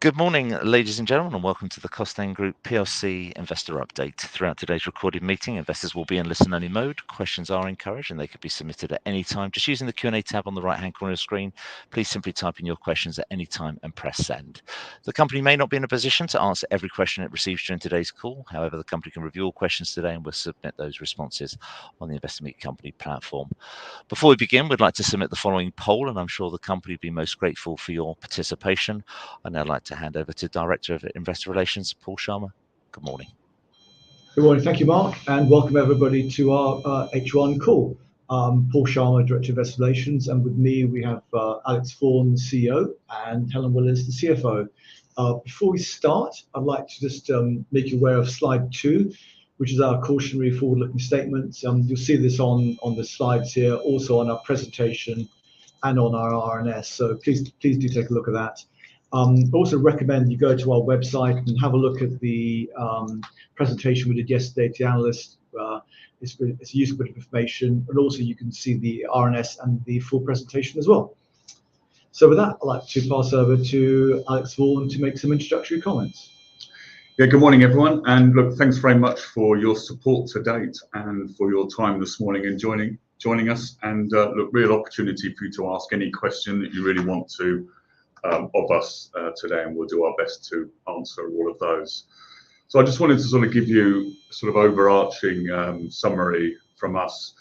Good morning, ladies and gentlemen, and welcome to the COSTAIN Group PLC Investor Update. Throughout today's recorded meeting, investors will be in listen-only mode. Questions are encouraged and they could be submitted at any time just using the Q&A tab on the right-hand corner of the screen. Please simply type in your questions at any time and press send. The company may not be in a position to answer every question it receives during today's call. However, the company can review all questions today and will submit those responses on the Investor Meet Company platform. Before we begin, we'd like to submit the following poll, and I'm sure the company will be most grateful for your participation. I'd now like to hand over to Director of Investor Relations, Paul Sharma. Good morning. Good morning. Thank you, Mark, and welcome everybody to our H1 call. Paul Sharma, Director of Investor Relations, and with me we have Alex Vaughan, the CEO, and Helen Willis, the CFO. Before we start, I'd like to just make you aware of slide 2, which is our cautionary forward-looking statements. You'll see this on the slides here, also on our presentation and on our RNS, so please do take a look at that. Also recommend you go to our website and have a look at the presentation we did yesterday to the analysts. It's a useful bit of information, but also you can see the RNS and the full presentation as well. So with that, I'd like to pass over to Alex Vaughan to make some introductory comments. Yeah, good morning everyone, and look, thanks very much for your support to date and for your time this morning and joining us, and look, real opportunity for you to ask any question that you really want to of us today, and we'll do our best to answer all of those. So I just wanted to sort of give you a sort of overarching summary from us.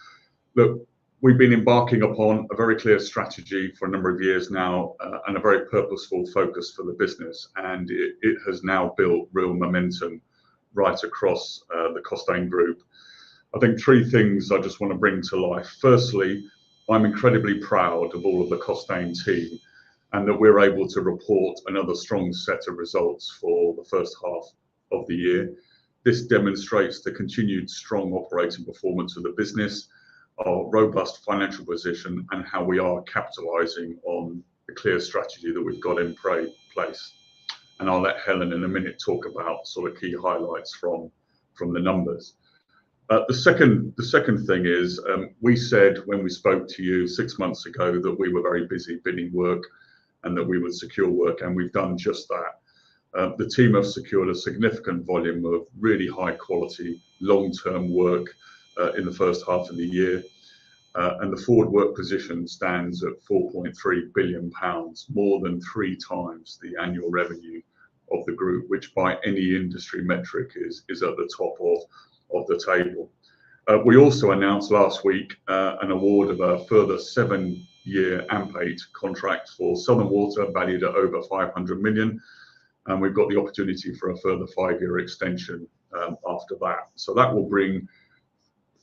Look, we've been embarking upon a very clear strategy for a number of years now, and a very purposeful focus for the business, and it has now built real momentum right across the COSTAIN Group. I think 3 things I just want to bring to life. Firstly, I'm incredibly proud of all of the COSTAIN team, and that we're able to report another strong set of results for the first half of the year. This demonstrates the continued strong operating performance of the business, our robust financial position, and how we are capitalizing on the clear strategy that we've got in place. And I'll let Helen in a minute talk about sort of key highlights from the numbers. The second thing is, we said when we spoke to you 6 months ago that we were very busy bidding work and that we would secure work, and we've done just that. The team have secured a significant volume of really high quality, long-term work in the first half of the year, and the forward work position stands at £4.3 billion, more than 3 times the annual revenue of the group, which by any industry metric is at the top of the table. We also announced last week an award of a further 7-year AMP8 contract for Southern Water, valued at over 500 million, and we've got the opportunity for a further 5-year extension after that. So that will bring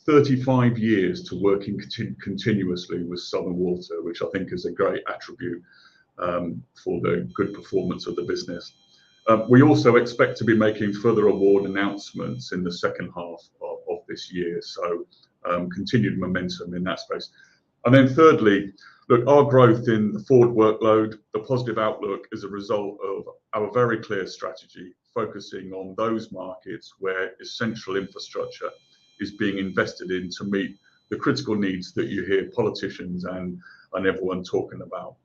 35 years to working continuously with Southern Water, which I think is a great attribute for the good performance of the business. We also expect to be making further award announcements in the second half of this year, so continued momentum in that space. And then thirdly, look, our growth in the forward workload, the positive outlook, is a result of our very clear strategy, focusing on those markets where essential infrastructure is being invested in to meet the critical needs that you hear politicians and everyone talking about.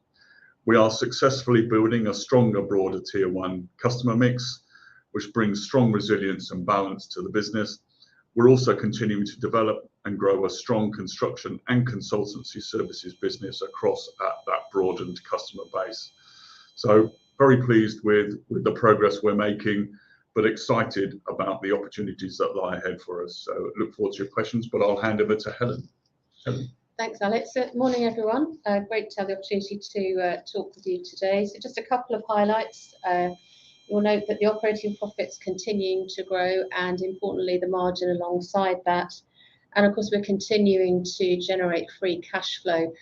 We are successfully building a stronger, broader Tier 1 customer mix, which brings strong resilience and balance to the business. We're also continuing to develop and grow a strong construction and consultancy services business across that broadened customer base. So very pleased with the progress we're making, but excited about the opportunities that lie ahead for us. So look forward to your questions, but I'll hand over to Helen. Helen. Thanks, Alex. Good morning, everyone. Great to have the opportunity to talk with you today. So just a couple of highlights. You'll note that the operating profits continuing to grow, and importantly, the margin alongside that. And of course, we're continuing to generate free cash flow.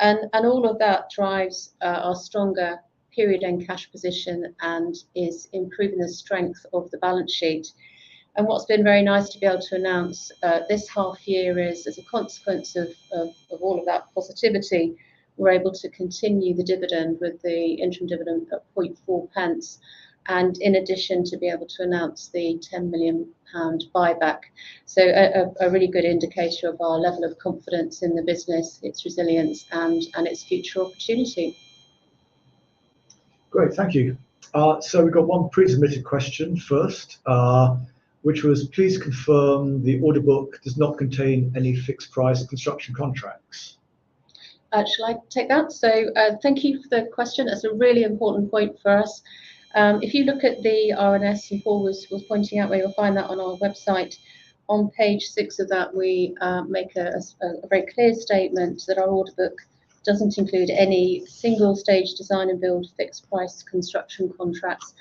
And all of that drives our stronger period-end cash position and is improving the strength of the balance sheet. And what's been very nice to be able to announce this half year is, as a consequence of all of that positivity, we're able to continue the dividend with the interim dividend at 0.4 pence. And in addition, to be able to announce the £10 million buyback. So a really good indicator of our level of confidence in the business, its resilience and its future opportunity. Great, thank you. So we've got one pre-submitted question first, which was, please confirm the order book does not contain any fixed price construction contracts. Shall I take that? So thank you for the question. That's a really important point for us. If you look at the RNS, and Paul was pointing out where you'll find that on our website, on page 6 of that, we make a very clear statement that our order book doesn't include any single stage design and build fixed price construction contracts.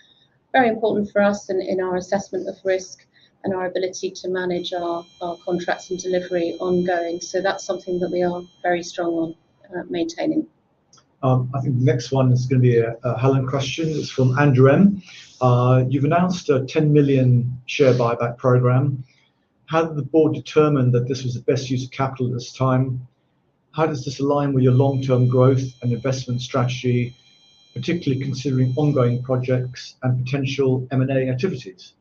Very important for us in our assessment of risk and our ability to manage our contracts and delivery ongoing. So that's something that we are very strong on maintaining. I think the next one is going to be a Helen question. It's from Andrew M. You've announced a 10 million share buyback program. How did the board determine that this was the best use of capital at this time? How does this align with your long-term growth and investment strategy, particularly considering ongoing projects and potential M&A activities?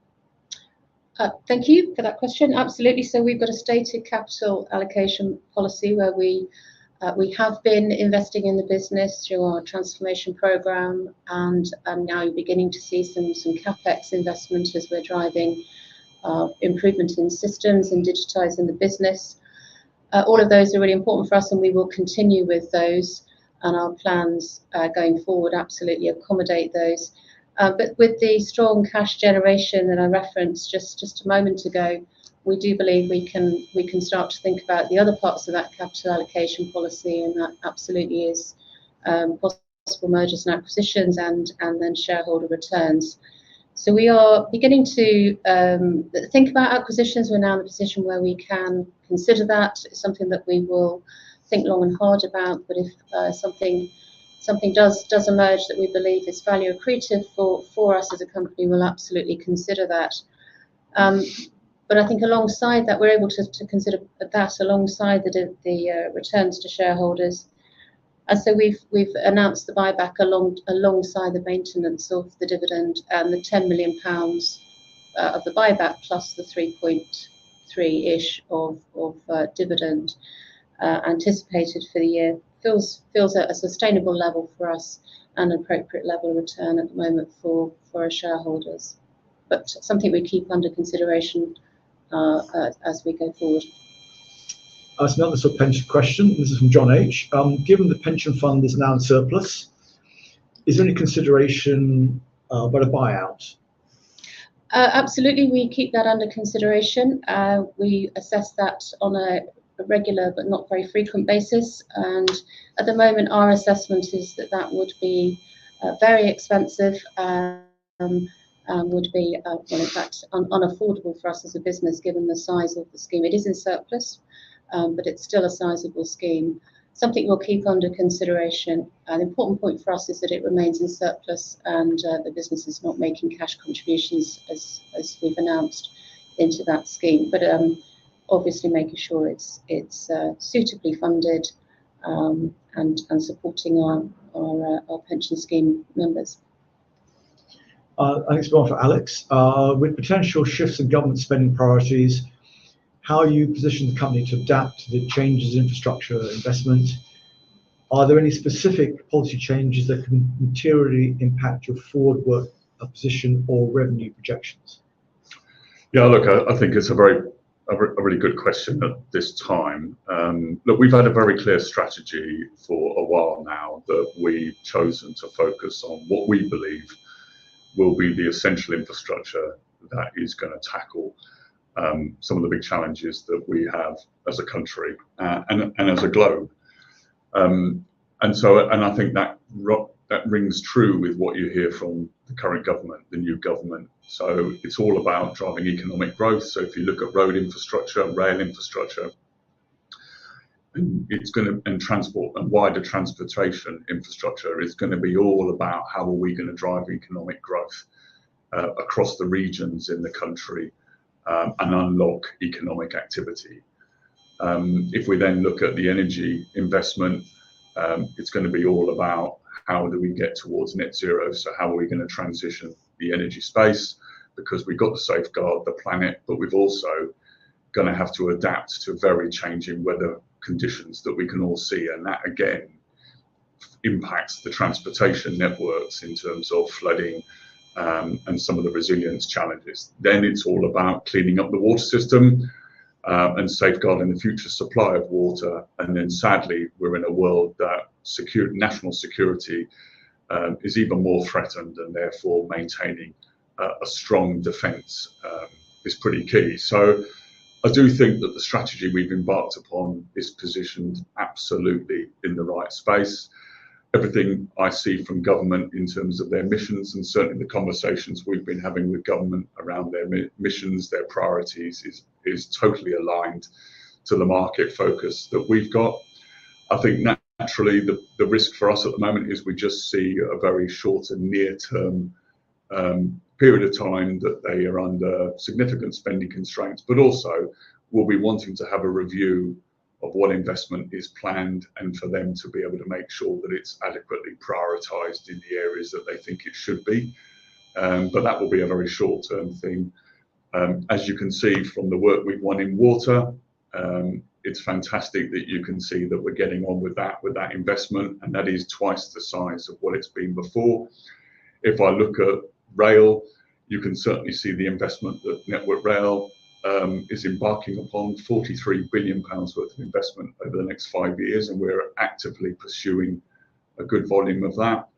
Thank you for that question. Absolutely. So we've got a stated capital allocation policy where we have been investing in the business through our transformation program, and now you're beginning to see some CapEx investment as we're driving improvement in systems and digitizing the business. All of those are really important for us, and we will continue with those, and our plans going forward absolutely accommodate those. But with the strong cash generation that I referenced just a moment ago, we do believe we can start to think about the other parts of that capital allocation policy, and that absolutely is possible mergers and acquisitions and then shareholder returns. So we are beginning to think about acquisitions. We're now in a position where we can consider that. It's something that we will think long and hard about, but if something does emerge that we believe is value accretive for us as a company, we'll absolutely consider that. But I think alongside that, we're able to consider that alongside the returns to shareholders. And so we've announced the buyback alongside the maintenance of the dividend and the £10 million of the buyback plus the 3.3-ish of dividend anticipated for the year feels at a sustainable level for us and an appropriate level of return at the moment for our shareholders. But something we keep under consideration as we go forward. That's another sort of pension question. This is from John H. Given the pension fund is now in surplus, is there any consideration about a buyout? Absolutely, we keep that under consideration. We assess that on a regular but not very frequent basis. And at the moment, our assessment is that would be very expensive and would be, well, in fact, unaffordable for us as a business given the size of the scheme. It is in surplus, but it's still a sizable scheme. Something we'll keep under consideration. An important point for us is that it remains in surplus and the business is not making cash contributions as we've announced into that scheme. But obviously making sure it's suitably funded and supporting our pension scheme members. I think it's one for Alex. With potential shifts in government spending priorities, how you position the company to adapt to the changes in infrastructure investment? Are there any specific policy changes that can materially impact your forward work position or revenue projections? Yeah, look, I think it's a really good question at this time. Look, we've had a very clear strategy for a while now that we've chosen to focus on what we believe will be the essential infrastructure that is going to tackle some of the big challenges that we have as a country and as a globe. And I think that rings true with what you hear from the current government, the new government. So it's all about driving economic growth. So if you look at road infrastructure, rail infrastructure, and transport and wider transportation infrastructure is going to be all about how are we going to drive economic growth across the regions in the country and unlock economic activity. If we then look at the energy investment, it's going to be all about how do we get towards net zero. So how are we going to transition the energy space? Because we've got to safeguard the planet, but we've also going to have to adapt to very changing weather conditions that we can all see. And that, again, impacts the transportation networks in terms of flooding and some of the resilience challenges. Then it's all about cleaning up the water system and safeguarding the future supply of water. And then sadly, we're in a world that national security is even more threatened, and therefore maintaining a strong defence is pretty key. So I do think that the strategy we've embarked upon is positioned absolutely in the right space. Everything I see from government in terms of their missions, and certainly the conversations we've been having with government around their missions, their priorities, is totally aligned to the market focus that we've got. I think naturally the risk for us at the moment is we just see a very short and near-term period of time that they are under significant spending constraints, but also we'll be wanting to have a review of what investment is planned, and for them to be able to make sure that it's adequately prioritised in the areas that they think it should be. But that will be a very short-term thing. As you can see from the work we've won in water, it's fantastic that you can see that we're getting on with that investment, and that is twice the size of what it's been before. If I look at rail, you can certainly see the investment that Network Rail is embarking upon, £43 billion worth of investment over the next 5 years, and we're actively pursuing a good volume of that.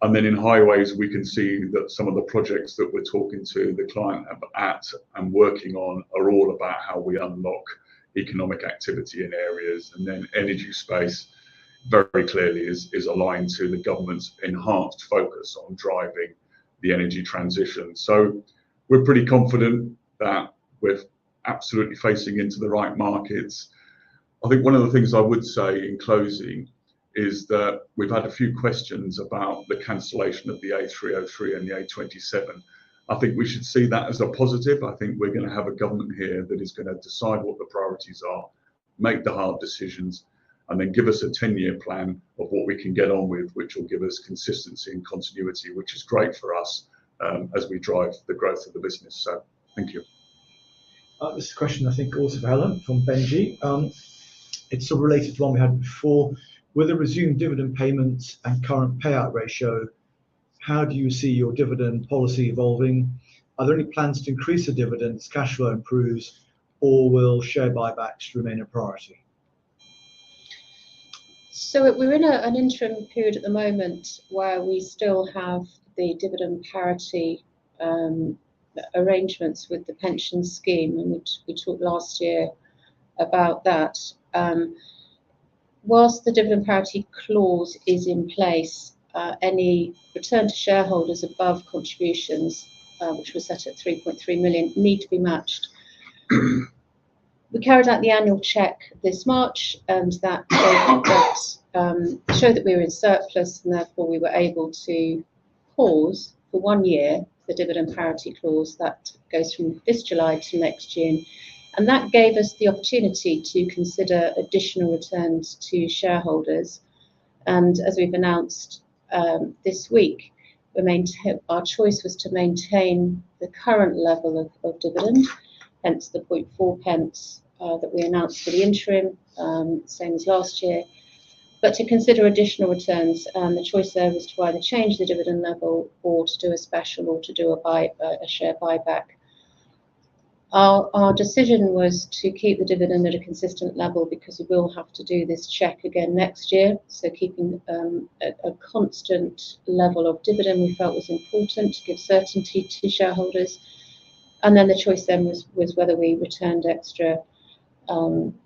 And then in highways, we can see that some of the projects that we're talking to the client at and working on are all about how we unlock economic activity in areas. And then energy space very clearly is aligned to the government's enhanced focus on driving the energy transition. So we're pretty confident that we're absolutely facing into the right markets. I think one of the things I would say in closing is that we've had a few questions about the cancellation of the A303 and the A27. I think we should see that as a positive. I think we're going to have a government here that is going to decide what the priorities are, make the hard decisions, and then give us a 10-year plan of what we can get on with, which will give us consistency and continuity, which is great for us as we drive the growth of the business. So thank you. This is a question, I think, also for Helen from Benji. It's sort of related to one we had before. With the resumed dividend payments and current payout ratio, how do you see your dividend policy evolving? Are there any plans to increase the dividend as cash flow improves, or will share buybacks remain a priority? So we're in an interim period at the moment where we still have the dividend parity arrangements with the pension scheme, and we talked last year about that. Whilst the dividend parity clause is in place, any return to shareholders above contributions, which was set at 3.3 million, need to be matched. We carried out the annual check this March, and that showed that we were in surplus, and therefore we were able to pause for 1 year the dividend parity clause that goes from this July to next June. And that gave us the opportunity to consider additional returns to shareholders. And as we've announced this week, our choice was to maintain the current level of dividend, hence the 0.4 pence that we announced for the interim, same as last year, but to consider additional returns. And the choice there was to either change the dividend level or to do a special or to do a share buyback. Our decision was to keep the dividend at a consistent level because we will have to do this check again next year. So keeping a constant level of dividend we felt was important to give certainty to shareholders. And then the choice then was whether we returned extra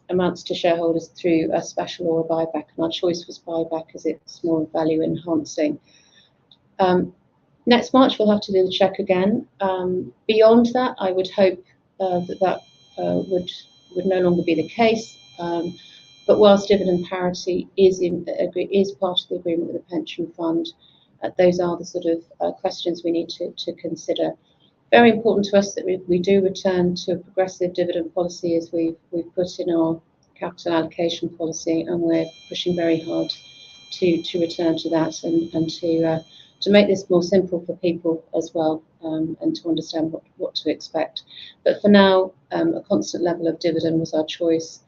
amounts to shareholders through a special or a buyback. And our choice was buyback as it's more value enhancing. Next March, we'll have to do the check again. Beyond that, I would hope that would no longer be the case. But whilst dividend parity is part of the agreement with the pension fund, those are the sort of questions we need to consider. Very important to us that we do return to a progressive dividend policy as we've put in our capital allocation policy, and we're pushing very hard to return to that and to make this more simple for people as well, and to understand what to expect. But for now, a constant level of dividend was our choice,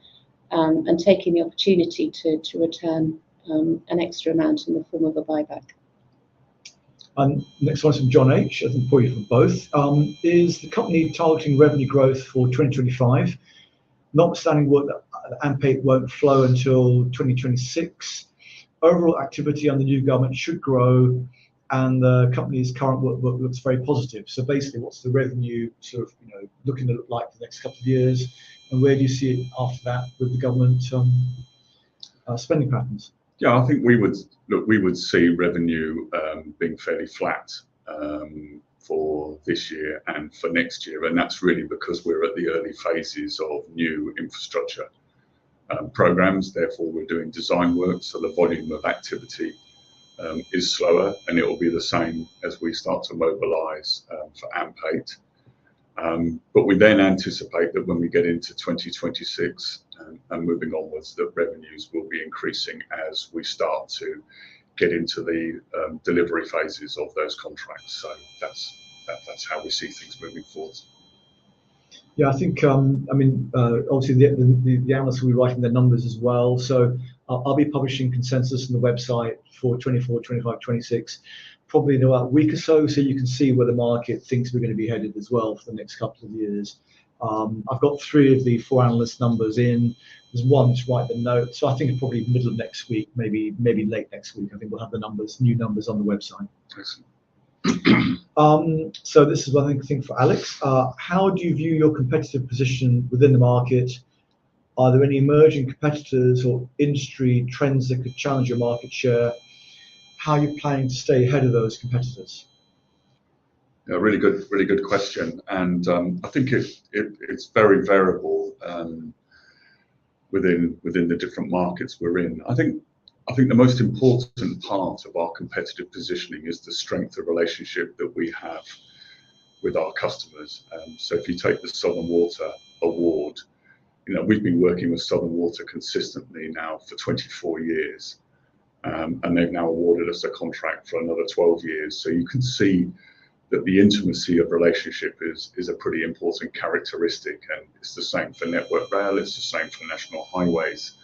and taking the opportunity to return an extra amount in the form of a buyback. And next one's from John H. I think probably for both. Is the company targeting revenue growth for 2025, notwithstanding what the AMP8 won't flow until 2026? Overall activity under the new government should grow, and the company's current workbook looks very positive. So basically, what's the revenue sort of looking to look like for the next couple of years, and where do you see it after that with the government spending patterns? Yeah, I think we would see revenue being fairly flat for this year and for next year, and that's really because we're at the early phases of new infrastructure programs. Therefore, we're doing design work, so the volume of activity is slower, and it will be the same as we start to mobilise for AMP8. But we then anticipate that when we get into 2026 and moving onwards, that revenues will be increasing as we start to get into the delivery phases of those contracts. So that's how we see things moving forward. Yeah, I think obviously the analysts will be writing their numbers as well. So I'll be publishing consensus on the website for 24, 25, 26, probably in about a week or so you can see where the market thinks we're going to be headed as well for the next couple of years. I've got 3 of the 4 analyst numbers in. There's one to write the note, so I think it's probably middle of next week, maybe late next week. I think we'll have the new numbers on the website. Excellent. So this is one thing for Alex. How do you view your competitive position within the market? Are there any emerging competitors or industry trends that could challenge your market share? How are you planning to stay ahead of those competitors? Yeah, really good question, and I think it's very variable within the different markets we're in. I think the most important part of our competitive positioning is the strength of relationship that we have with our customers. So if you take the Southern Water award, we've been working with Southern Water consistently now for 24 years, and they've now awarded us a contract for another 12 years. So you can see that the intimacy of relationship is a pretty important characteristic, and it's the same for Network Rail, it's the same for National Highways,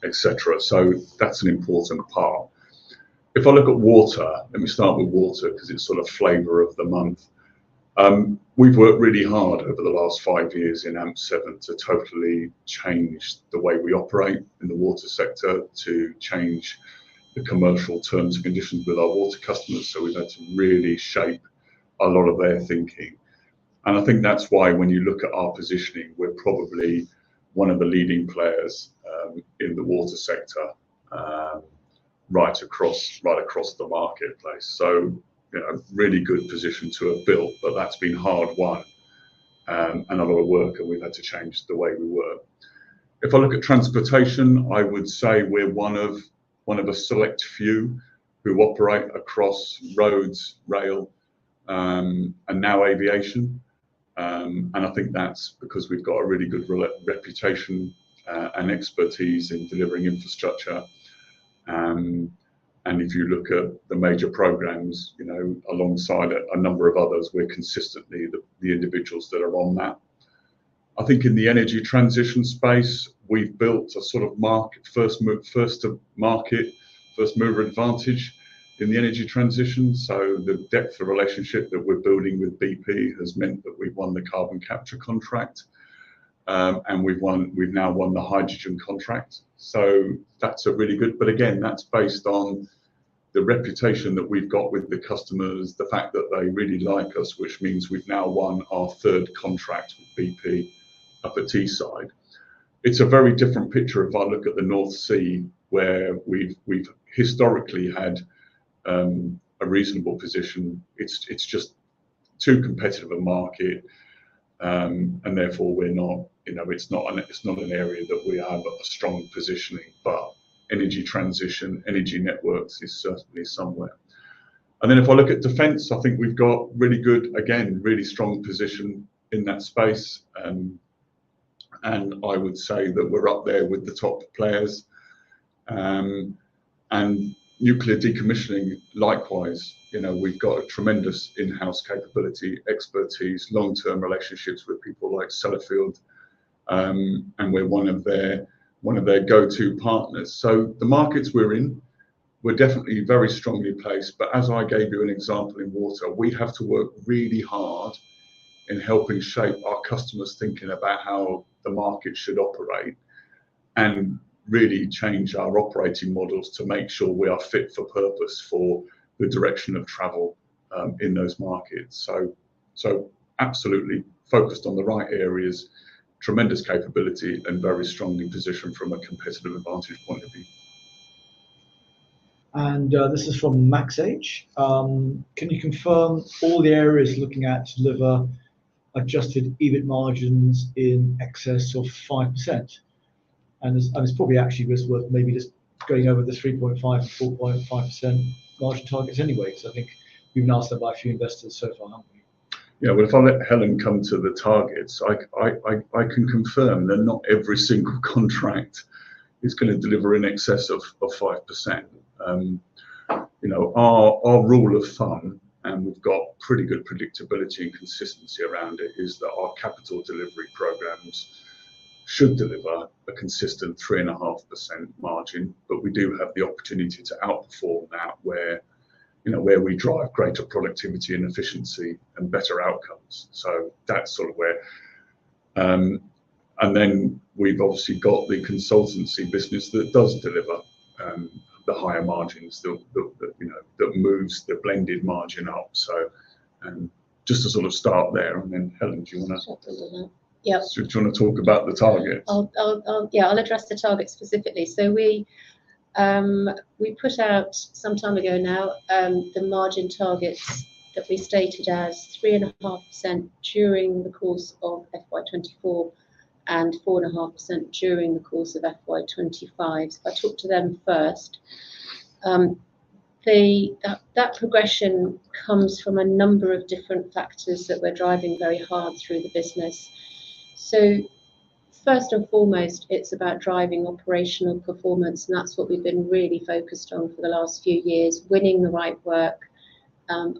etc. So that's an important part. If I look at water, let me start with water because it's sort of flavour of the month. We've worked really hard over the last 5 years in AMP7 to totally change the way we operate in the water sector, to change the commercial terms and conditions with our water customers. So we've had to really shape a lot of their thinking. And I think that's why when you look at our positioning, we're probably one of the leading players in the water sector right across the marketplace. So really good position to have built, but that's been hard won and a lot of work, and we've had to change the way we work. If I look at transportation, I would say we're one of a select few who operate across roads, rail, and now aviation. And I think that's because we've got a really good reputation and expertise in delivering infrastructure. And if you look at the major programs, alongside a number of others, we're consistently the individuals that are on that. I think in the energy transition space, we've built a sort of first mover advantage in the energy transition. So the depth of relationship that we're building with BP has meant that we've won the carbon capture contract, and we've now won the hydrogen contract. So that's a really good, but again, that's based on the reputation that we've got with the customers, the fact that they really like us, which means we've now won our 3rd contract with BP up at Teesside. It's a very different picture if I look at the North Sea, where we've historically had a reasonable position. It's just too competitive a market, and therefore we're not. It's not an area that we have a strong positioning. But energy transition, energy networks is certainly somewhere. And then if I look at defence, I think we've got really good, again, really strong position in that space. And I would say that we're up there with the top players. And nuclear decommissioning, likewise, we've got a tremendous in-house capability, expertise, long-term relationships with people like Sellafield, and we're one of their one of their go-to partners. So the markets we're in, we're definitely very strongly placed. But as I gave you an example in water, we have to work really hard in helping shape our customers' thinking about how the market should operate, and really change our operating models to make sure we are fit for purpose for the direction of travel in those markets. So absolutely focused on the right areas, tremendous capability, and very strongly positioned from a competitive advantage point of view. And this is from Max H. Can you confirm all the areas looking at to deliver adjusted EBIT margins in excess of 5%? And it's probably actually worth maybe just going over the 3.5 and 4.5% margin targets anyway, because I think we've been asked that by a few investors so far, haven't we? Yeah, well, if I let Helen come to the targets, I can confirm that not every single contract is going to deliver in excess of 5%. You know, our rule of thumb, and we've got pretty good predictability and consistency around it, is that our capital delivery programs should deliver a consistent 3.5% margin, but we do have the opportunity to outperform that where we drive greater productivity and efficiency and better outcomes. So that's sort of where, and then we've obviously got the consultancy business that does deliver the higher margins, that moves the blended margin up. So just to sort of start there, and then Helen, do you want to? Yeah. Do you want to talk about the targets? I'll address the target specifically. So we put out some time ago now the margin targets that we stated as 3.5% during the course of FY24 and 4.5% during the course of FY25. So if I talk to them first, that progression comes from a number of different factors that we're driving very hard through the business. So first and foremost, it's about driving operational performance, and that's what we've been really focused on for the last few years: winning the right work,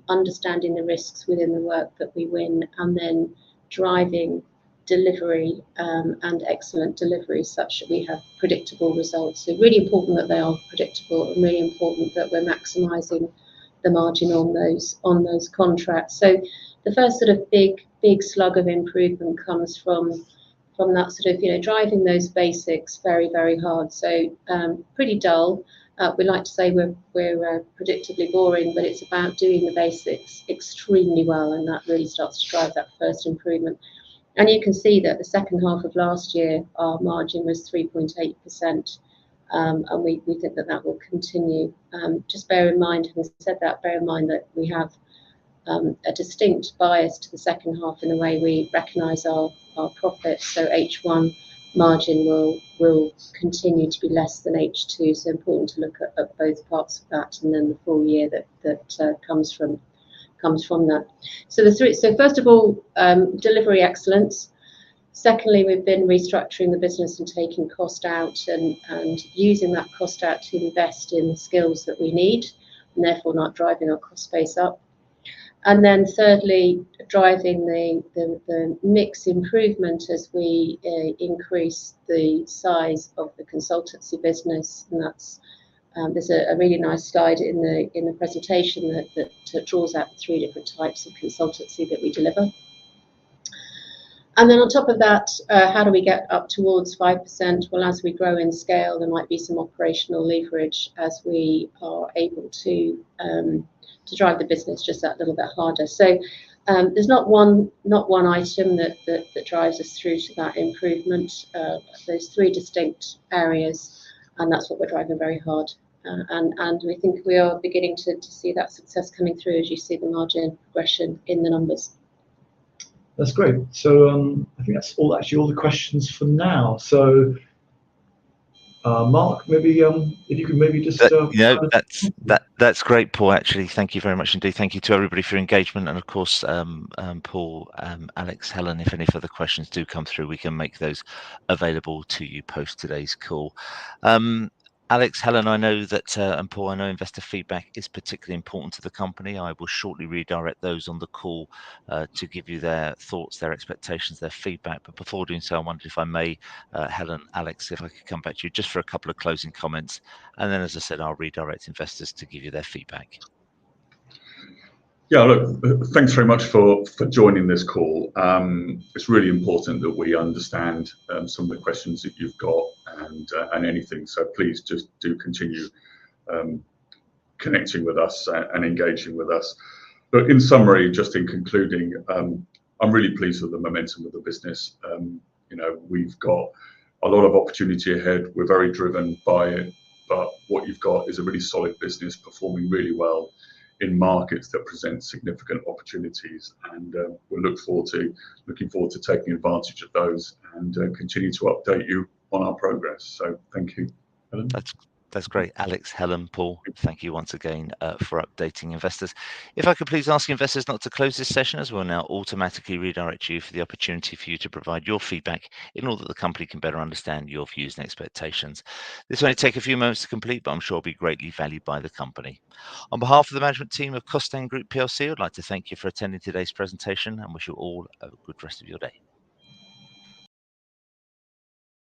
understanding the risks within the work that we win, and then driving delivery and excellent delivery such that we have predictable results. So really important that they are predictable, and really important that we're maximising the margin on those contracts. So the first sort of big slug of improvement comes from that sort of, driving those basics very, very hard. So pretty dull. We like to say we're predictably boring, but it's about doing the basics extremely well, and that really starts to drive that first improvement. And you can see that the second half of last year, our margin was 3.8%, and we think that will continue. Just bear in mind, having said that, bear in mind that we have a distinct bias to the second half in the way we recognise our profits. So H1 margin will continue to be less than H2. So important to look at both parts of that, and then the full year that comes from that. So first of all, delivery excellence. Secondly, we've been restructuring the business and taking cost out and using that cost out to invest in the skills that we need, and therefore not driving our cost base up. And then thirdly, driving the mix improvement as we increase the size of the consultancy business. And that's there's a really nice slide in the presentation that draws out the 3 different types of consultancy that we deliver. And then on top of that, how do we get up towards 5%? Well, as we grow in scale, there might be some operational leverage as we are able to drive the business just that little bit harder. So there's not one item that drives us through to that improvement. There's 3 distinct areas, and that's what we're driving very hard. And we think we are beginning to see that success coming through as you see the margin progression in the numbers. That's great. So I think that's all the questions for now. So Mark, maybe if you could maybe just that's great, Paul. Actually, thank you very much indeed. Thank you to everybody for your engagement, and of course, Paul, Alex, Helen, if any further questions do come through, we can make those available to you post today's call. Alex, Helen, I know that, and Paul, I know investor feedback is particularly important to the company. I will shortly redirect those on the call to give you their thoughts, their expectations, their feedback. But before doing so, I wondered if I may, Helen, Alex, if I could come back to you just for a couple of closing comments. And then, as I said, I'll redirect investors to give you their feedback. Yeah, look, thanks very much for joining this call. It's really important that we understand some of the questions that you've got and anything. So please just do continue connecting with us and engaging with us. But in summary, just in concluding, I'm really pleased with the momentum of the business. We've got a lot of opportunity ahead. We're very driven by it, but what you've got is a really solid business performing really well in markets that present significant opportunities, and we're looking forward to taking advantage of those and continue to update you on our progress. So thank you, Helen. That's great. Alex, Helen, Paul, thank you once again for updating investors. If I could please ask investors not to close this session, as we'll now automatically redirect you for the opportunity for you to provide your feedback in order that the company can better understand your views and expectations. This will only take a few moments to complete, but I'm sure will be greatly valued by the company. On behalf of the management team of COSTAIN Group PLC, I'd like to thank you for attending today's presentation and wish you all a good rest of your day.